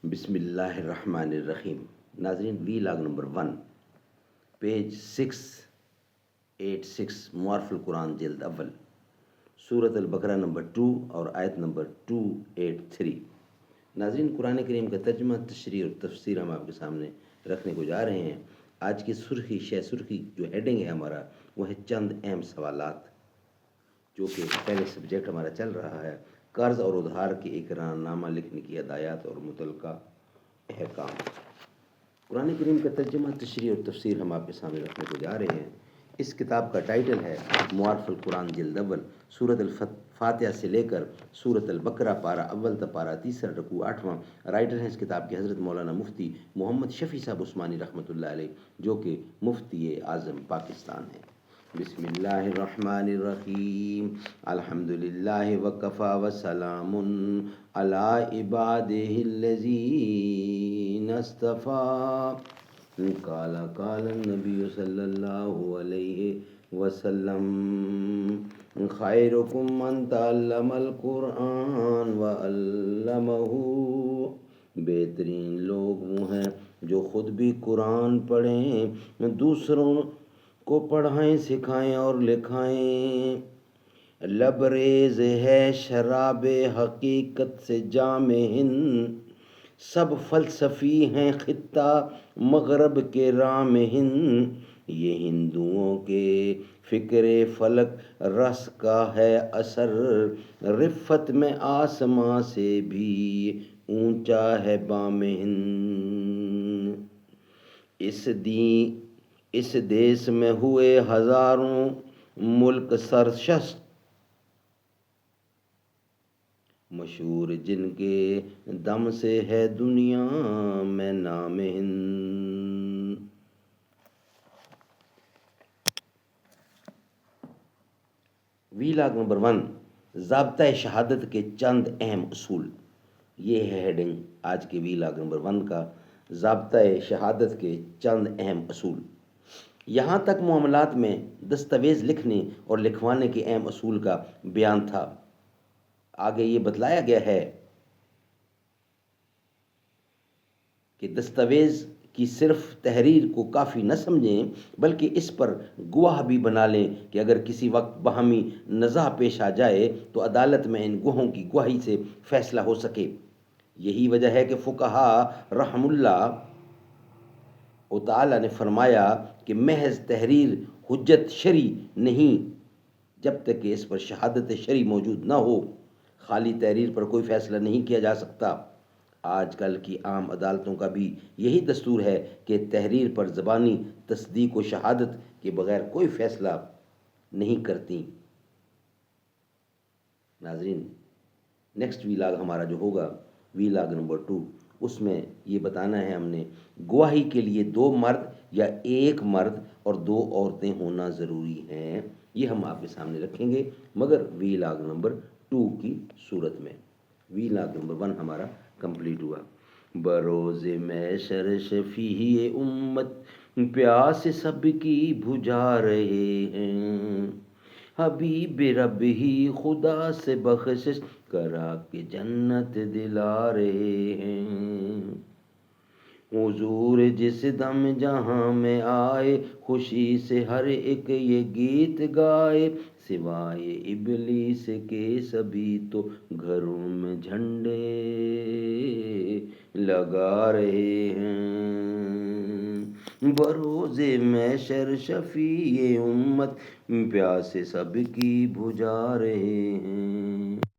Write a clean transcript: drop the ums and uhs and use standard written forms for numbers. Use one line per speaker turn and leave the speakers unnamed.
بسم اللہ الرحمن الرحیم۔ ناظرین، وی لاگ نمبر 1 پیج 686 معارف القرآن جلد اول، سورۃ البقرہ نمبر 2 اور آیت نمبر 283۔ ناظرین، قرآن کریم کا ترجمہ، تشریح اور تفسیر ہم آپ کے سامنے رکھنے کو جا رہے ہیں۔ آج کی سرخی جو ہیڈنگ ہے ہمارا، وہ ہے چند اہم سوالات، جو کہ پہلے سبجیکٹ ہمارا چل رہا ہے قرض اور ادھار کے اقرار نامہ لکھنے کی ہدایات اور متعلقہ احکام۔ قرآن کریم کا ترجمہ، تشریح اور تفسیر ہم آپ کے سامنے رکھنے کو جا رہے ہیں۔ اس کتاب کا ٹائٹل ہے معارف القرآن جلد اول، سورۃ الفاتحہ سے لے کر سورۃ البقرہ پارہ اول تا پارہ تیسرا رکوع 8واں۔ رائٹر ہیں اس کتاب کے حضرت مولانا مفتی محمد شفیع صاحب عثمانی رحمۃ اللہ علیہ، جو کہ مفتی اعظم پاکستان ہیں۔ بسم اللہ الرحمن الرحیم۔ الحمدللہ وکفی وسلام علی عبادہ الذین اصطفی۔ قال النبی صلی اللہ علیہ وسلم، خیرکم من تعلم القرآن وعلمہ۔ بہترین لوگ وہ ہیں جو خود بھی قرآن پڑھیں، دوسروں کو پڑھائیں، سکھائیں اور لکھائیں۔ لبریز ہے شراب حقیقت سے جام ہند، سب فلسفی ہیں خطہ مغرب کے رام ہند۔ یہ ہندوؤں کے فکر فلک رس کا ہے اثر، رفت میں آسماں سے بھی اونچا ہے بام ہند۔ اس دیس میں ہوئے ہزاروں ملک سرشست، مشہور جن کے دم سے ہے دنیا میں نام ہند۔ وی لاگ نمبر 1، ضابطۂ شہادت کے چند اہم اصول۔ یہ ہے ہیڈنگ آج کے وی لاگ نمبر 1 کا، ضابطۂ شہادت کے چند اہم اصول۔ یہاں تک معاملات میں دستاویز لکھنے اور لکھوانے کے اہم اصول کا بیان تھا۔ آگے یہ بتلایا گیا ہے کہ دستاویز کی صرف تحریر کو کافی نہ سمجھیں، بلکہ اس پر گواہ بھی بنا لیں کہ اگر کسی وقت باہمی نزاع پیش آ جائے تو عدالت میں ان گواہوں کی گواہی سے فیصلہ ہو سکے۔ یہی وجہ ہے کہ فقہاء رحم اللہ تعالی نے فرمایا کہ محض تحریر حجت شرعی نہیں جب تک کہ اس پر شہادت شرعی موجود نہ ہو۔ خالی تحریر پر کوئی فیصلہ نہیں کیا جا سکتا۔ آج کل کی عام عدالتوں کا بھی یہی دستور ہے کہ تحریر پر زبانی تصدیق و شہادت کے بغیر کوئی فیصلہ نہیں کرتی۔ ناظرین، نیکسٹ وی لاگ ہمارا جو ہوگا، وی لاگ نمبر 2، اس میں یہ بتانا ہے ہم نے گواہی کے لیے 2 مرد یا 1 مرد اور 2 عورتیں ہونا ضروری ہیں۔ یہ ہم آپ کے سامنے رکھیں گے، مگر وی لاگ نمبر 2 کی صورت میں۔ وی لاگ نمبر 1 ہمارا کمپلیٹ ہوا۔ بروز محشر شفیع امت، پیاس سب کی بجھا رہے ہیں۔ حبیب رب ہی خدا سے بخشش کرا کے جنت دلا رہے ہیں۔ حضور جس دم جہاں میں آئے، خوشی سے ہر ایک یہ گیت گائے۔ سوائے ابلیس کے سبھی تو گھروں میں جھنڈے لگا رہے ہیں۔ بروز محشر شفیع امت، پیاس سب کی بجھا رہے ہیں۔